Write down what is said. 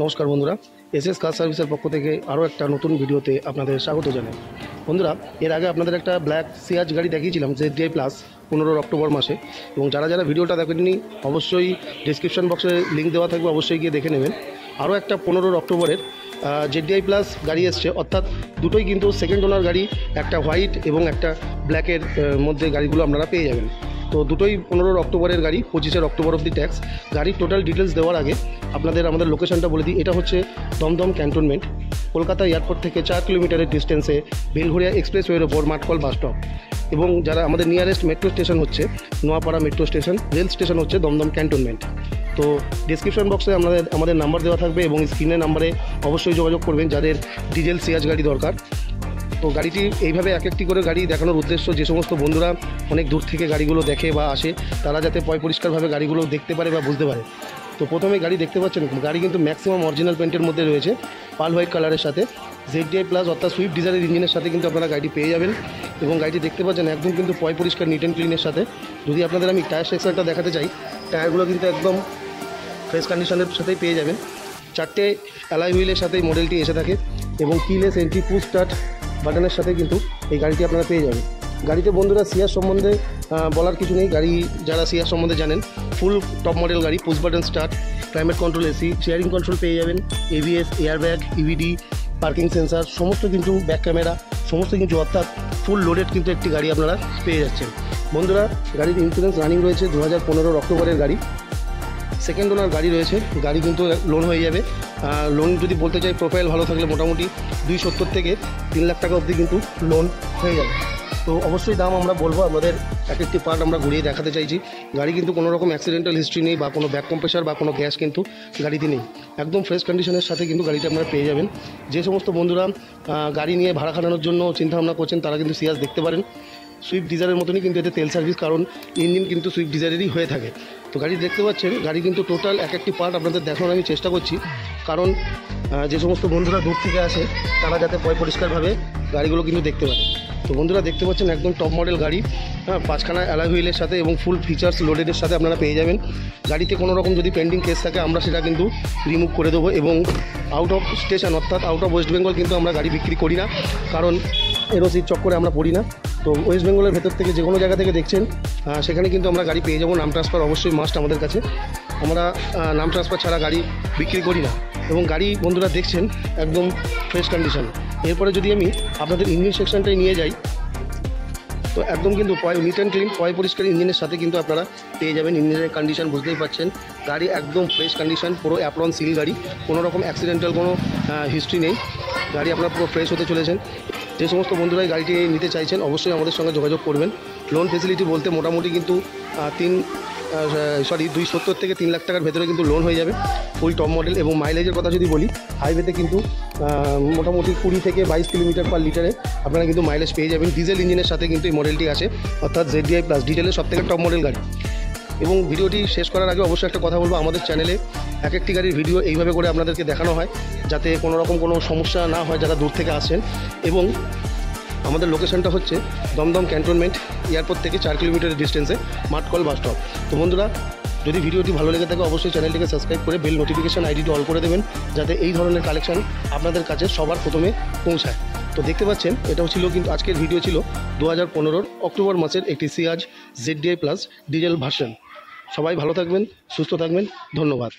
নমস্কার বন্ধুরা, এসএস কার সার্ভিসের পক্ষ থেকে আরও একটা নতুন ভিডিওতে আপনাদের স্বাগত জানাই। বন্ধুরা, এর আগে আপনাদের একটা ব্ল্যাক সিয়াজ গাড়ি দেখিয়েছিলাম ZDI প্লাস 15 অক্টোবর মাসে, এবং যারা ভিডিওটা দেখেননি অবশ্যই ডিসক্রিপশন বক্সে লিঙ্ক দেওয়া থাকবে, অবশ্যই গিয়ে দেখে নেবেন। আরও একটা 15 অক্টোবরের ZDI প্লাস গাড়ি এসছে, অর্থাৎ দুটোই কিন্তু সেকেন্ড ওনার গাড়ি, একটা হোয়াইট এবং একটা ব্ল্যাকের মধ্যে গাড়িগুলো আপনারা পেয়ে যাবেন। তো দুটোই 15 অক্টোবরের গাড়ি, 25 অক্টোবর অবধি ট্যাক্স। গাড়ির টোটাল ডিটেলস দেওয়ার আগে আমাদের লোকেশনটা বলে দিই। এটা হচ্ছে দমদম ক্যান্টনমেন্ট, কলকাতা এয়ারপোর্ট থেকে 4 কিলোমিটারের ডিস্টেন্সে বেলঘরিয়া এক্সপ্রেসওয়ের ওপর মাঠকল বাস স্টপ, এবং যারা আমাদের নিয়ারেস্ট মেট্রো স্টেশন হচ্ছে Noapara metro station, rail station হচ্ছে দমদম ক্যান্টনমেন্ট। তো ডিসক্রিপশন বক্সে আমাদের নাম্বার দেওয়া থাকবে, এবং স্ক্রিনের নাম্বারে অবশ্যই যোগাযোগ করবেন যাদের ডিজেল সিয়াজ গাড়ি দরকার। তো গাড়িটি এইভাবে এক একটি করে গাড়ি দেখানোর উদ্দেশ্য, যে সমস্ত বন্ধুরা অনেক দূর থেকে গাড়িগুলো দেখে বা আসে, তারা যাতে পরিষ্কারভাবে গাড়িগুলো দেখতে পারে বা বুঝতে পারে। তো প্রথমে গাড়ি দেখতে পাচ্ছেন, গাড়ি কিন্তু ম্যাক্সিমাম অরিজিনাল পেন্টের মধ্যে রয়েছে, পাল হোয়াইট কালারের সাথে ZDI প্লাস অর্থাৎ সুইফট ডিজায়ারের ইঞ্জিনের সাথে কিন্তু আপনারা গাড়িটি পেয়ে যাবেন। এবং গাড়িটি দেখতে পাচ্ছেন একদম কিন্তু পরিষ্কার নিট অ্যান্ড ক্লিনের সাথে। যদি আপনাদের আমি টায়ার সেকশনটা দেখাতে চাই, টায়ারগুলো কিন্তু একদম ফ্রেশ কন্ডিশনের সাথেই পেয়ে যাবেন। 4টে অ্যালয় হুইলের সাথে মডেলটি এসে থাকে, এবং কিলেস এন্ট্রি পুশ স্টার্ট বাটনের সাথে কিন্তু এই গাড়িটি আপনারা পেয়ে যাবেন। গাড়িতে বন্ধুরা সিয়াজ সম্বন্ধে বলার কিছু নেই, গাড়ি যারা সিয়াজ সম্বন্ধে জানেন, ফুল টপ মডেল গাড়ি, push button start, climate control, AC, steering control পেয়ে যাবেন, ABS, airbag, EVD, parking sensor, সমস্ত কিন্তু ব্যাক ক্যামেরা, সমস্ত কিছু, অর্থাৎ ফুল লোডেড কিন্তু একটি গাড়ি আপনারা পেয়ে যাচ্ছেন। বন্ধুরা, গাড়ির ইন্স্যুরেন্স রানিং রয়েছে 2015 অক্টোবরের গাড়ি, সেকেন্ড ওনার গাড়ি রয়েছে। গাড়ি কিন্তু লোন হয়ে যাবে। লোন যদি বলতে চাই, প্রোফাইল ভালো থাকলে মোটামুটি 270 থেকে 3 লাখ টাকা অবধি কিন্তু লোন হয়ে যাবে। তো অবশ্যই দাম আমরা বলবো, আমাদের এক একটি পার্ট আমরা ঘুরিয়ে দেখাতে চাইছি। গাড়ি কিন্তু কোনো রকম অ্যাক্সিডেন্টাল হিস্ট্রি নেই, বা কোনো ব্যাক কম্প্রেসার বা কোনো গ্যাস কিন্তু গাড়িতে নেই। একদম ফ্রেশ কন্ডিশনের সাথে কিন্তু গাড়িটা আপনারা পেয়ে যাবেন। যে সমস্ত বন্ধুরা গাড়ি নিয়ে ভাড়া খাটানোর জন্য চিন্তাভাবনা করছেন, তারা কিন্তু সিয়াজ দেখতে পারেন। সুইফট ডিজায়ারের মতনই কিন্তু এতে তেল সার্ভিস, কারণ ইঞ্জিন কিন্তু সুইফট ডিজায়ারেরই হয়ে থাকে। তো গাড়ি দেখতে পাচ্ছেন, গাড়ি কিন্তু টোটাল এক একটি পার্ট আপনাদের দেখানোর আমি চেষ্টা করছি, কারণ যে সমস্ত বন্ধুরা দূর থেকে আসে, তারা যাতে পরিষ্কারভাবে গাড়িগুলো কিন্তু দেখতে পারে। তো বন্ধুরা দেখতে পাচ্ছেন একদম টপ মডেল গাড়ি, 5খানা অ্যালয় হুইলের সাথে এবং ফুল ফিচার্স লোডেডের সাথে আপনারা পেয়ে যাবেন। গাড়িতে কোনো রকম যদি পেন্ডিং কেস থাকে, আমরা সেটা কিন্তু রিমুভ করে দেবো। এবং আউট অফ স্টেশন অর্থাৎ আউট অফ ওয়েস্ট বেঙ্গল কিন্তু আমরা গাড়ি বিক্রি করি না, কারণ এরোসির চক্করে আমরা পড়ি না। তো ওয়েস্ট বেঙ্গলের ভেতর থেকে যে কোনো জায়গা থেকে দেখছেন, সেখানে কিন্তু আমরা গাড়ি পেয়ে যাবো। নাম ট্রান্সফার অবশ্যই মাস্ট আমাদের কাছে, আমরা নাম ট্রান্সফার ছাড়া গাড়ি বিক্রি করি না। এবং গাড়ি বন্ধুরা দেখছেন একদম ফ্রেশ কন্ডিশন। এরপরে যদি আমি আপনাদের ইঞ্জিন সেকশনটাই নিয়ে যাই, তো একদম কিন্তু নিট অ্যান্ড ক্লিন, পরিষ্কার ইঞ্জিনের সাথে কিন্তু আপনারা পেয়ে যাবেন। ইঞ্জিনের কন্ডিশন বুঝতেই পাচ্ছেন, গাড়ি একদম ফ্রেশ কন্ডিশন, পুরো অ্যাপ্রন সিল গাড়ি, কোনো রকম অ্যাক্সিডেন্টাল কোনো হিস্ট্রি নেই। গাড়ি আপনারা পুরো ফ্রেশ হতে চলেছেন। যে সমস্ত বন্ধুরাই গাড়িটি নিতে চাইছেন, অবশ্যই আমাদের সঙ্গে যোগাযোগ করবেন। লোন ফেসিলিটি বলতে মোটামুটি কিন্তু 270 থেকে 3 লাখ টাকার ভেতরে কিন্তু লোন হয়ে যাবে, ফুল টপ মডেল। এবং মাইলেজের কথা যদি বলি, হাইওয়েতে কিন্তু মোটামুটি 20 থেকে 22 কিলোমিটার পার লিটারে আপনারা কিন্তু মাইলেজ পেয়ে যাবেন। ডিজেল ইঞ্জিনের সাথে কিন্তু এই মডেলটি আছে, অর্থাৎ ZDI প্লাস ডিজেলের সবথেকে টপ মডেল গাড়ি। এবং ভিডিওটি শেষ করার আগে অবশ্যই একটা কথা বলবো, আমাদের চ্যানেলে এক একটি গাড়ির ভিডিও এইভাবে করে আপনাদেরকে দেখানো হয়, যাতে কোনো রকম কোনো সমস্যা না হয় যারা দূর থেকে আসেন। এবং আমাদের লোকেশনটা হচ্ছে দমদম ক্যান্টনমেন্ট, এয়ারপোর্ট থেকে 4 কিলোমিটারের ডিস্টেন্সে মাঠকল বাস স্টপ। তো বন্ধুরা, যদি ভিডিওটি ভালো লেগে থাকে, অবশ্যই চ্যানেলটিকে সাবস্ক্রাইব করে বেল নোটিফিকেশান আইডিটি অল করে দেবেন, যাতে এই ধরনের কালেকশন আপনাদের কাছে সবার প্রথমে পৌঁছায়। তো দেখতে পাচ্ছেন, এটাও ছিল কিন্তু আজকের ভিডিও ছিল 2015 অক্টোবর মাসের একটি সিয়াজ ZDI প্লাস ডিজেল ভার্সন। সবাই ভালো থাকবেন, সুস্থ থাকবেন, ধন্যবাদ।